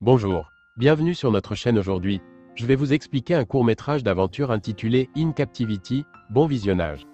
Bonjour, bienvenue sur notre chaîne aujourd'hui. Je vais vous expliquer un court-métrage d'aventure intitulé In Captivity, bon visionnage.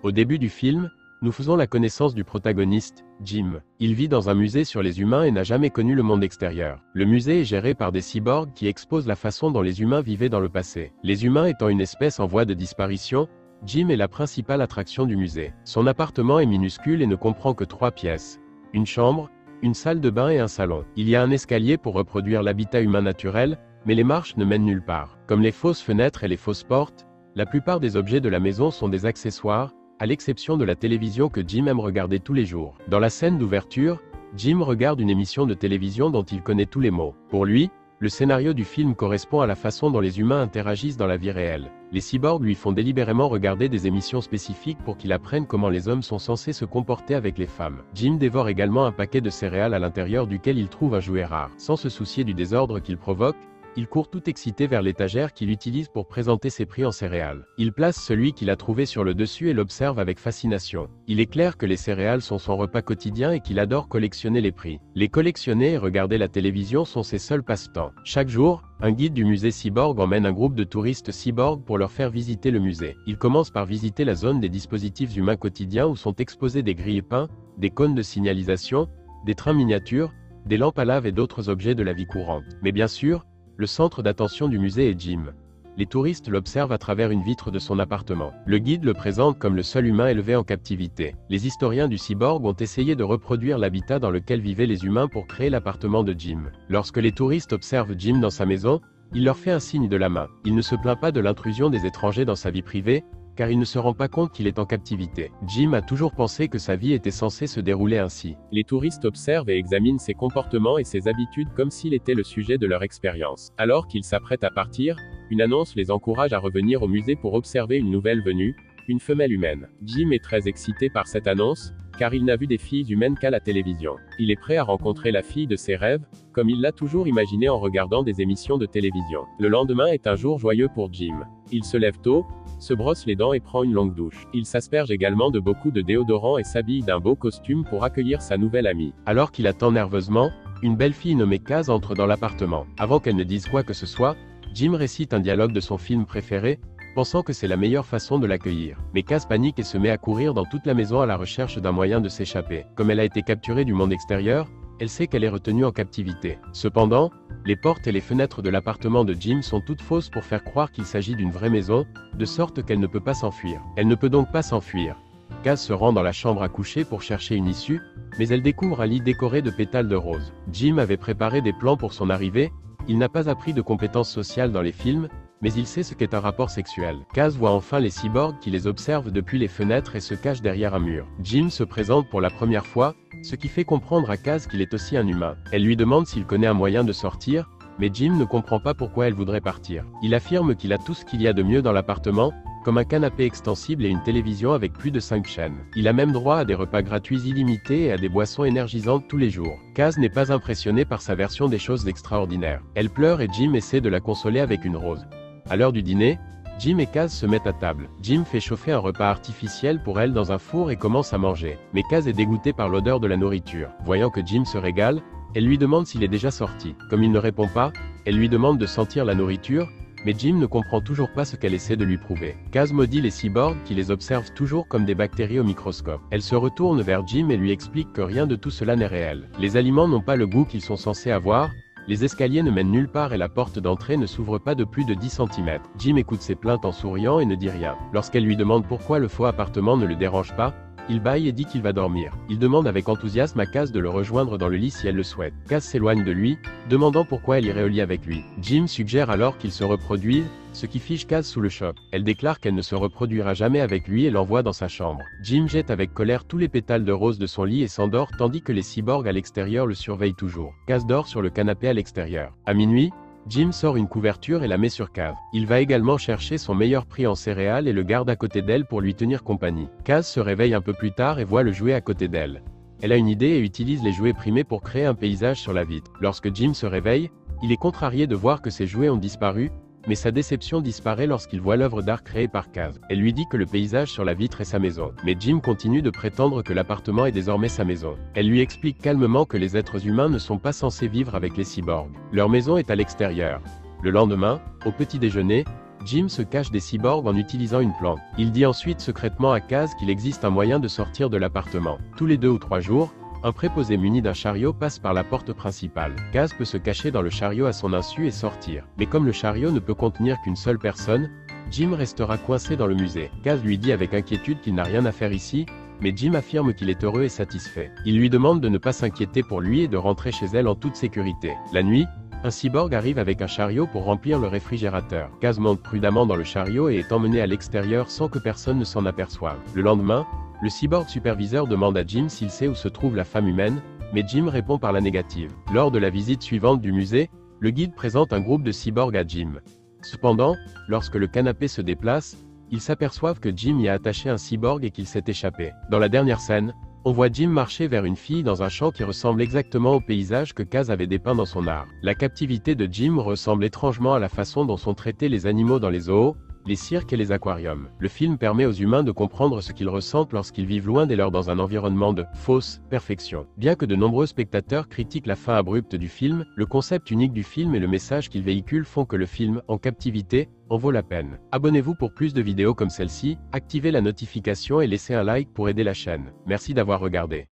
Au début du film, nous faisons la connaissance du protagoniste, Jim. Il vit dans un musée sur les humains et n'a jamais connu le monde extérieur. Le musée est géré par des cyborgs qui exposent la façon dont les humains vivaient dans le passé. Les humains étant une espèce en voie de disparition, Jim est la principale attraction du musée. Son appartement est minuscule et ne comprend que 3 pièces. Une chambre, une salle de bain et un salon. Il y a un escalier pour reproduire l'habitat humain naturel, mais les marches ne mènent nulle part. Comme les fausses fenêtres et les fausses portes, la plupart des objets de la maison sont des accessoires, à l'exception de la télévision que Jim aime regarder tous les jours. Dans la scène d'ouverture, Jim regarde une émission de télévision dont il connaît tous les mots. Pour lui, le scénario du film correspond à la façon dont les humains interagissent dans la vie réelle. Les cyborgs lui font délibérément regarder des émissions spécifiques pour qu'il apprenne comment les hommes sont censés se comporter avec les femmes. Jim dévore également un paquet de céréales à l'intérieur duquel il trouve un jouet rare. Sans se soucier du désordre qu'il provoque, il court tout excité vers l'étagère qu'il utilise pour présenter ses prix en céréales. Il place celui qu'il a trouvé sur le dessus et l'observe avec fascination. Il est clair que les céréales sont son repas quotidien et qu'il adore collectionner les prix. Les collectionner et regarder la télévision sont ses seuls passe-temps. Chaque jour, un guide du musée cyborg emmène un groupe de touristes cyborgs pour leur faire visiter le musée. Il commence par visiter la zone des dispositifs humains quotidiens où sont exposés des grille-pains, des cônes de signalisation, des trains miniatures, des lampes à lave et d'autres objets de la vie courante. Mais bien sûr, le centre d'attention du musée est Jim. Les touristes l'observent à travers une vitre de son appartement. Le guide le présente comme le seul humain élevé en captivité. Les historiens du cyborg ont essayé de reproduire l'habitat dans lequel vivaient les humains pour créer l'appartement de Jim. Lorsque les touristes observent Jim dans sa maison, il leur fait un signe de la main. Il ne se plaint pas de l'intrusion des étrangers dans sa vie privée, car il ne se rend pas compte qu'il est en captivité. Jim a toujours pensé que sa vie était censée se dérouler ainsi. Les touristes observent et examinent ses comportements et ses habitudes comme s'il était le sujet de leur expérience. Alors qu'ils s'apprêtent à partir, une annonce les encourage à revenir au musée pour observer une nouvelle venue, une femelle humaine. Jim est très excité par cette annonce, car il n'a vu des filles humaines qu'à la télévision. Il est prêt à rencontrer la fille de ses rêves, comme il l'a toujours imaginé en regardant des émissions de télévision. Le lendemain est un jour joyeux pour Jim. Il se lève tôt, se brosse les dents et prend une longue douche. Il s'asperge également de beaucoup de déodorant et s'habille d'un beau costume pour accueillir sa nouvelle amie. Alors qu'il attend nerveusement, une belle fille nommée Kaz entre dans l'appartement. Avant qu'elle ne dise quoi que ce soit, Jim récite un dialogue de son film préféré, pensant que c'est la meilleure façon de l'accueillir. Mais Kaz panique et se met à courir dans toute la maison à la recherche d'un moyen de s'échapper. Comme elle a été capturée du monde extérieur, elle sait qu'elle est retenue en captivité. Cependant, les portes et les fenêtres de l'appartement de Jim sont toutes fausses pour faire croire qu'il s'agit d'une vraie maison, de sorte qu'elle ne peut pas s'enfuir. Elle ne peut donc pas s'enfuir. Kaz se rend dans la chambre à coucher pour chercher une issue, mais elle découvre un lit décoré de pétales de rose. Jim avait préparé des plans pour son arrivée, il n'a pas appris de compétences sociales dans les films, mais il sait ce qu'est un rapport sexuel. Kaz voit enfin les cyborgs qui les observent depuis les fenêtres et se cachent derrière un mur. Jim se présente pour la première fois, ce qui fait comprendre à Kaz qu'il est aussi un humain. Elle lui demande s'il connaît un moyen de sortir, mais Jim ne comprend pas pourquoi elle voudrait partir. Il affirme qu'il a tout ce qu'il y a de mieux dans l'appartement, comme un canapé extensible et une télévision avec plus de 5 chaînes. Il a même droit à des repas gratuits illimités et à des boissons énergisantes tous les jours. Kaz n'est pas impressionné par sa version des choses extraordinaires. Elle pleure et Jim essaie de la consoler avec une rose. À l'heure du dîner, Jim et Kaz se mettent à table. Jim fait chauffer un repas artificiel pour elle dans un four et commence à manger. Mais Kaz est dégoûtée par l'odeur de la nourriture. Voyant que Jim se régale, elle lui demande s'il est déjà sorti. Comme il ne répond pas, elle lui demande de sentir la nourriture, mais Jim ne comprend toujours pas ce qu'elle essaie de lui prouver. Kaz maudit les cyborgs qui les observent toujours comme des bactéries au microscope. Elle se retourne vers Jim et lui explique que rien de tout cela n'est réel. Les aliments n'ont pas le goût qu'ils sont censés avoir, les escaliers ne mènent nulle part et la porte d'entrée ne s'ouvre pas de plus de 10 cm. Jim écoute ses plaintes en souriant et ne dit rien. Lorsqu'elle lui demande pourquoi le faux appartement ne le dérange pas, il bâille et dit qu'il va dormir. Il demande avec enthousiasme à Kaz de le rejoindre dans le lit si elle le souhaite. Kaz s'éloigne de lui, demandant pourquoi elle irait au lit avec lui. Jim suggère alors qu'il se reproduise, ce qui fiche Kaz sous le choc. Elle déclare qu'elle ne se reproduira jamais avec lui et l'envoie dans sa chambre. Jim jette avec colère tous les pétales de rose de son lit et s'endort tandis que les cyborgs à l'extérieur le surveillent toujours. Kaz dort sur le canapé à l'extérieur. À minuit, Jim sort une couverture et la met sur Kaz. Il va également chercher son meilleur prix en céréales et le garde à côté d'elle pour lui tenir compagnie. Kaz se réveille un peu plus tard et voit le jouet à côté d'elle. Elle a une idée et utilise les jouets primés pour créer un paysage sur la vitre. Lorsque Jim se réveille, il est contrarié de voir que ses jouets ont disparu, mais sa déception disparaît lorsqu'il voit l'œuvre d'art créée par Kaz. Elle lui dit que le paysage sur la vitre est sa maison. Mais Jim continue de prétendre que l'appartement est désormais sa maison. Elle lui explique calmement que les êtres humains ne sont pas censés vivre avec les cyborgs. Leur maison est à l'extérieur. Le lendemain, au petit déjeuner, Jim se cache des cyborgs en utilisant une plante. Il dit ensuite secrètement à Kaz qu'il existe un moyen de sortir de l'appartement. Tous les 2 ou 3 jours, un préposé muni d'un chariot passe par la porte principale. Kaz peut se cacher dans le chariot à son insu et sortir. Mais comme le chariot ne peut contenir qu'une seule personne, Jim restera coincé dans le musée. Kaz lui dit avec inquiétude qu'il n'a rien à faire ici, mais Jim affirme qu'il est heureux et satisfait. Il lui demande de ne pas s'inquiéter pour lui et de rentrer chez elle en toute sécurité. La nuit, un cyborg arrive avec un chariot pour remplir le réfrigérateur. Kaz monte prudemment dans le chariot et est emmené à l'extérieur sans que personne ne s'en aperçoive. Le lendemain, le cyborg superviseur demande à Jim s'il sait où se trouve la femme humaine, mais Jim répond par la négative. Lors de la visite suivante du musée, le guide présente un groupe de cyborgs à Jim. Cependant, lorsque le canapé se déplace, ils s'aperçoivent que Jim y a attaché un cyborg et qu'il s'est échappé. Dans la dernière scène, on voit Jim marcher vers une fille dans un champ qui ressemble exactement au paysage que Kaz avait dépeint dans son art. La captivité de Jim ressemble étrangement à la façon dont sont traités les animaux dans les zoos, les cirques et les aquariums. Le film permet aux humains de comprendre ce qu'ils ressentent lorsqu'ils vivent loin des leurs dans un environnement de fausse perfection. Bien que de nombreux spectateurs critiquent la fin abrupte du film, le concept unique du film et le message qu'il véhicule font que le film, En captivité, en vaut la peine. Abonnez-vous pour plus de vidéos comme celle-ci, activez la notification et laissez un like pour aider la chaîne. Merci d'avoir regardé.